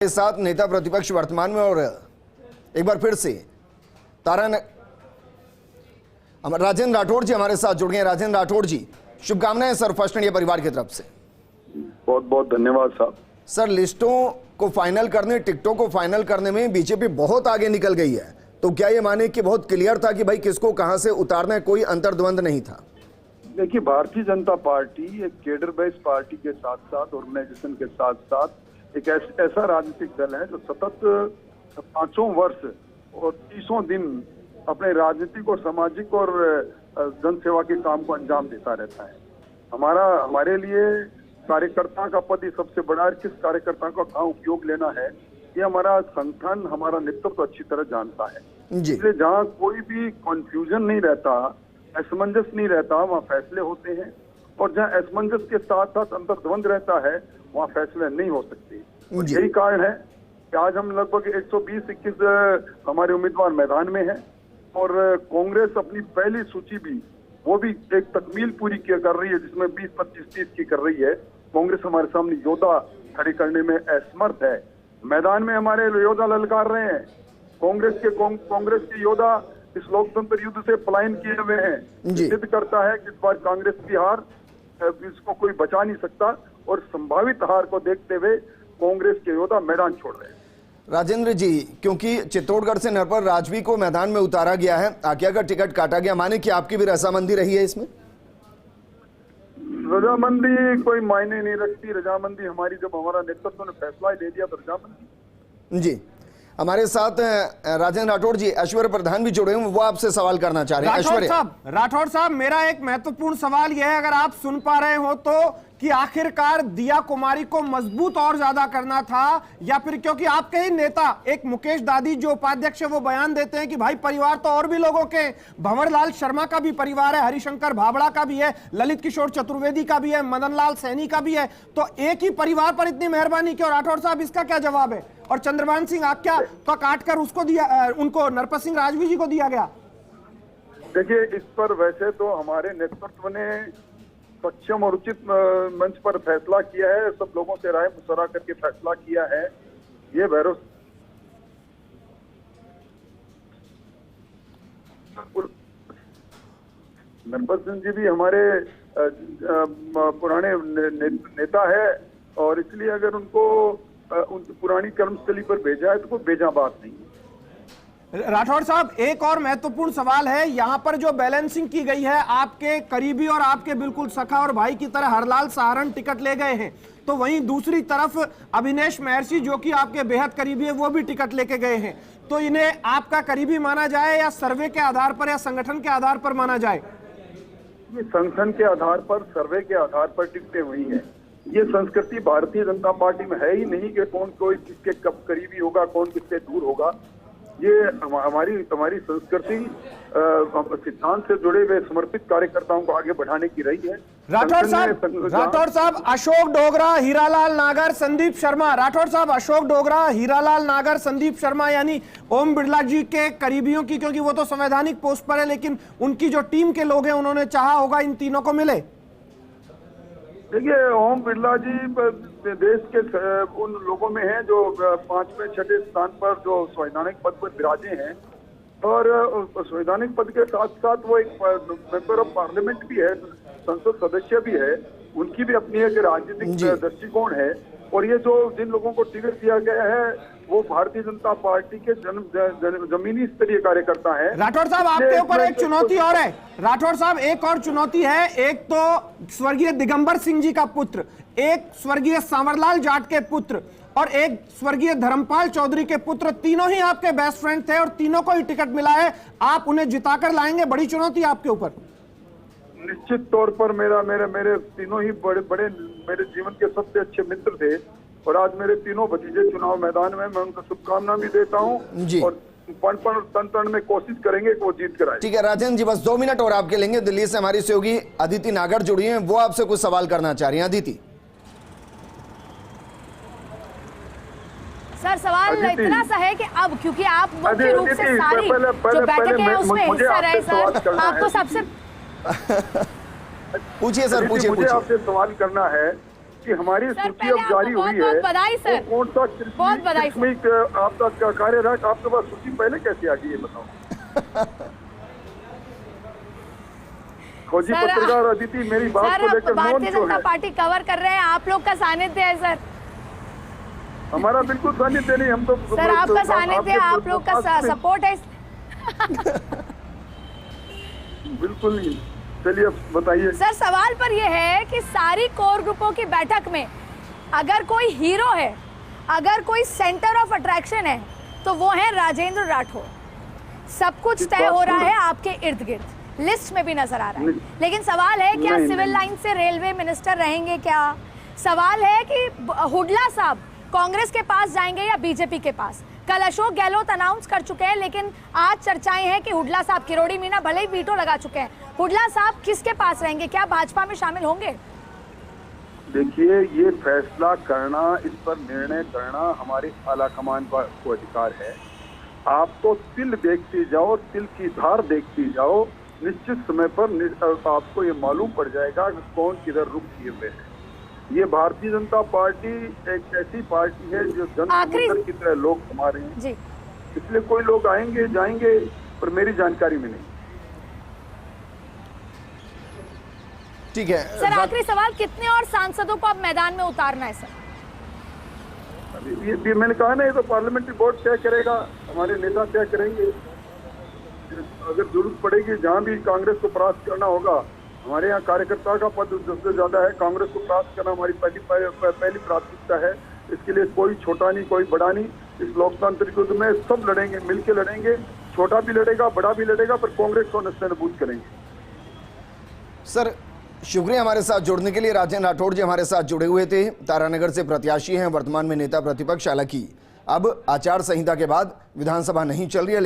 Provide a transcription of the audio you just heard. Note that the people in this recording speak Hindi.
के साथ नेता प्रतिपक्ष वर्तमान में और एक बार फिर से राजेंद्र राठौड़ जी हमारे साथ जुड़ गए। राजेंद्र राठौड़ जी, शुभकामनाएं सर फर्स्ट इंडिया परिवार की तरफ से। बहुत बहुत धन्यवाद साहब। सर, लिस्टों को फाइनल करने, टिकटों को फाइनल करने में बीजेपी बहुत आगे निकल गई है, तो क्या ये माने कि बहुत क्लियर था कि भाई किसको कहां से उतारना है, कोई अंतर्द्वंद नहीं था? देखिए, भारतीय जनता पार्टी एक केडर बेस्ड पार्टी के साथ साथ ऑर्गेनाइजेशन के साथ साथ एक ऐसा राजनीतिक दल है जो सतत 5 वर्ष और 30 दिन अपने राजनीतिक और सामाजिक और जन सेवा के काम को अंजाम देता रहता है। हमारे लिए कार्यकर्ता का पद ही सबसे बड़ा है। किस कार्यकर्ता का कहाँ उपयोग लेना है ये हमारा संगठन, हमारा नेतृत्व अच्छी तरह जानता है। इसलिए जहाँ कोई भी कंफ्यूजन नहीं रहता, असमंजस नहीं रहता, वहाँ फैसले होते हैं, और जहाँ असमंजस के साथ साथ अंतर्द्वंद रहता है वहाँ फैसले नहीं हो सकते। यही कारण है कि आज हम लगभग 120-21 हमारे उम्मीदवार मैदान में हैं, और कांग्रेस अपनी पहली सूची भी वो भी एक तकमील पूरी कर रही है, जिसमें 20-25-30 की कर रही है। कांग्रेस हमारे सामने योद्धा खड़े करने में असमर्थ है। मैदान में हमारे योद्धा ललकार रहे हैं। कांग्रेस के योद्धा इस लोकतंत्र युद्ध से पलायन किए हुए हैं। सिद्ध करता है कि इस बार कांग्रेस की हार इसको कोई बचा नहीं सकता, और संभावित हार को देखते हुए कांग्रेस के योद्धा मैदान छोड़ रहे हैं। राजेंद्र जी, क्योंकि चित्तौड़गढ़ से नरपल राजवी को मैदान में उतारा गया है, आकिया का टिकट काटा गया, माने कि आपकी भी रजामंदी रही है इसमें? रजामंदी कोई मायने नहीं रखती। रजामंदी हमारी, जब हमारा नेतृत्व ने फैसला दे दिया तो रजामंदी। जी, हमारे साथ राजेंद्र राठौड़ जी, ऐश्वर्य प्रधान भी जुड़े हैं, वो आपसे सवाल करना चाह रहे हैं। राठौड़ साहब, मेरा एक महत्वपूर्ण सवाल यह है, अगर आप सुन पा रहे हो तो, कि आखिरकार दिया कुमारी को मजबूत और ज्यादा करना था, या फिर क्योंकि आपके ही नेता एक मुकेश दादी जो उपाध्यक्ष है वो बयान देते हैं कि भाई परिवार तो और भी लोगों के, भंवरलाल शर्मा का भी परिवार है, हरिशंकर भाबड़ा का भी है, ललित किशोर चतुर्वेदी का भी है, मदन लाल सैनी का भी है, तो एक ही परिवार पर इतनी मेहरबानी क्यों? राठौड़ साहब, इसका क्या जवाब है? और चंद्रभान सिंह आख्या का काटकर उसको दिया, उनको नरपत सिंह राजवी जी को दिया गया। देखिए, इस पर वैसे तो हमारे नेतृत्व ने सक्षम और उचित मंच पर फैसला किया है, सब लोगों से राय मशवरा करके फैसला किया है। ये भैरव नरपत सिंह जी भी हमारे पुराने नेता है, और इसलिए अगर उनको उनकी पुरानी कर्मस्थली पर भेजा है तो कोई बेजा बात नहीं है। राठौड़ साहब, एक और महत्वपूर्ण सवाल है, यहां पर जो बैलेंसिंग की गई है, आपके करीबी और आपके बिल्कुल सखा और भाई की तरह हरलाल सहारण टिकट ले गए हैं, तो वहीं दूसरी तरफ अभिनेश महर्षि जो कि आपके बेहद करीबी है वो भी टिकट लेके गए हैं, तो इन्हें आपका करीबी माना जाए या सर्वे के आधार पर या संगठन के आधार पर माना जाए? ये संगठन के आधार पर, सर्वे के आधार पर टिकटें हुई है। ये संस्कृति भारतीय जनता पार्टी में है ही नहीं कि कौन कोई किसके कब करीबी होगा, कौन किससे दूर होगा। ये हमारी संस्कृति सिद्धांत से जुड़े हुए समर्पित कार्यकर्ताओं को आगे बढ़ाने की रही है। राठौड़ साहब, अशोक डोगरा, हीरालाल नागर, संदीप शर्मा, राठौड़ साहब, अशोक डोगरा, हीरालाल नागर, संदीप शर्मा, यानी ओम बिरला जी के करीबियों की, क्योंकि वो तो संवैधानिक पोस्ट पर है, लेकिन उनकी जो टीम के लोग हैं उन्होंने चाहा होगा इन तीनों को मिले। देखिए, ओम बिरला जी देश के उन लोगों में हैं जो 5वें-6ठे स्थान पर जो संवैधानिक पद पर विराजे हैं, और संवैधानिक पद के साथ साथ वो एक मेंबर ऑफ पार्लियामेंट भी है, संसद सदस्य भी है। उनकी भी अपनी एक राजनीतिक दृष्टिकोण है, और ये जो जिन लोगों को टिकट दिया गया है वो भारतीय जनता पार्टी के जमीनी स्तरीय कार्यकर्ता है। राठौड़ साहब, आपके ऊपर एक चुनौती और है। राठौड़ साहब, एक और चुनौती है। एक तो स्वर्गीय दिगंबर सिंह जी का पुत्र, एक स्वर्गीय सांवरलाल जाट के पुत्र, और एक स्वर्गीय धर्मपाल चौधरी के पुत्र, तीनों ही आपके बेस्ट फ्रेंड थे और तीनों को ही टिकट मिला है। आप उन्हें जिताकर लाएंगे? बड़ी चुनौती आपके ऊपर। निश्चित तौर पर मेरे तीनों ही बड़े मेरे जीवन के सबसे अच्छे मित्र थे, और आज मेरे तीनों भतीजे चुनाव मैदान में, मैं उनको शुभकामना भी देता हूँ, और तन में कोशिश करेंगे कि वो जीत कर आए। ठीक है राजेंद्र जी, बस 2 मिनट और आपके लेंगे। दिल्ली से हमारी सहयोगी अदिति नागर जुड़ी हैं, वो आपसे कुछ सवाल करना चाह रही हैं। अदिति। सर, सवाल इतना सा है कि अब क्योंकि आप मुख्य रूप से सारी जो बैठकें हैं उसमें हिस्सा रहे सर, आपको सबसे पूछिए सर, पूछिए। मुझे आपसे सवाल करना है कि हमारी सर, सूची पहले अब जारी आपको हुई बहुत है, बधाई, सर। वो कौन सा बहुत बधाई, सर। किस्मिक आपका कार्य रहा, आपके पास सूची पहले कैसे आ गई ये बताओ। खोजी सर, पत्रकार अदिति, मेरी बात सर को आप लेकर मौन भारतीय क्यों जनता है? पार्टी कवर कर रहे हैं, आप लोग का सानिध्य है सर। हमारा बिल्कुल सानिध्य नहीं, हम तो सर आपका सानिध्य है, आप लोग का सपोर्ट है। बिल्कुल नहीं। चलिए अब बताइए। सर सवाल पर यह है कि सारी कोर ग्रुपों की बैठक में अगर कोई हीरो है, अगर कोई सेंटर ऑफ अट्रैक्शन है, तो वो है राजेंद्र राठौर। सब कुछ तय हो रहा है आपके इर्द गिर्द, लिस्ट में भी नजर आ रहा है। लेकिन सवाल है क्या सिविल लाइन से रेलवे मिनिस्टर रहेंगे क्या? सवाल है कि हुड्डा साहब कांग्रेस के पास जाएंगे या बीजेपी के पास? कल अशोक गहलोत अनाउंस कर चुके हैं, लेकिन आज चर्चाएं हैं कि हुड्डा साहब, किरोड़ी मीना भले ही वीटो लगा चुके हैं, हुड्डा साहब किसके पास रहेंगे? क्या भाजपा में शामिल होंगे? देखिए, ये फैसला करना, इस पर निर्णय करना हमारे आलाकमान को अधिकार है। आप तो तिल देखते जाओ, तिल की धार देखती जाओ, निश्चित समय पर आपको ये मालूम पड़ जाएगा कि कौन किधर रुख किए हुए है। ये भारतीय जनता पार्टी एक ऐसी पार्टी है जो जनसमूह की तरह लोग हमारे हैं जी। इसलिए कोई लोग आएंगे जाएंगे, पर मेरी जानकारी में नहीं। ठीक है सर आखिरी सवाल, कितने और सांसदों को अब मैदान में उतारना है सर? ये मैंने कहा ना, ये तो पार्लियामेंट्री बोर्ड तय करेगा, हमारे नेता तय करेंगे। अगर जरूरत पड़ेगी, जहां भी कांग्रेस को परास्त करना होगा, हमारे यहाँ कार्यकर्ता का पद सबसे ज्यादा है, कांग्रेस को परास्त करना हमारी पहली प्राथमिकता है। इसके लिए कोई छोटा नहीं, कोई बड़ा नहीं, इस लोकतांत्रिक युद्ध में सब लड़ेंगे, मिलकर लड़ेंगे। छोटा भी लड़ेगा, बड़ा भी लड़ेगा, पर कांग्रेस को नस्तानाबूद करेंगे। सर शुक्रिया हमारे साथ जुड़ने के लिए। राजेंद्र राठौड़ जी हमारे साथ जुड़े हुए थे, तारानगर से प्रत्याशी हैं, वर्तमान में नेता प्रतिपक्ष। हालांकि अब आचार संहिता के बाद विधानसभा नहीं चल रही है।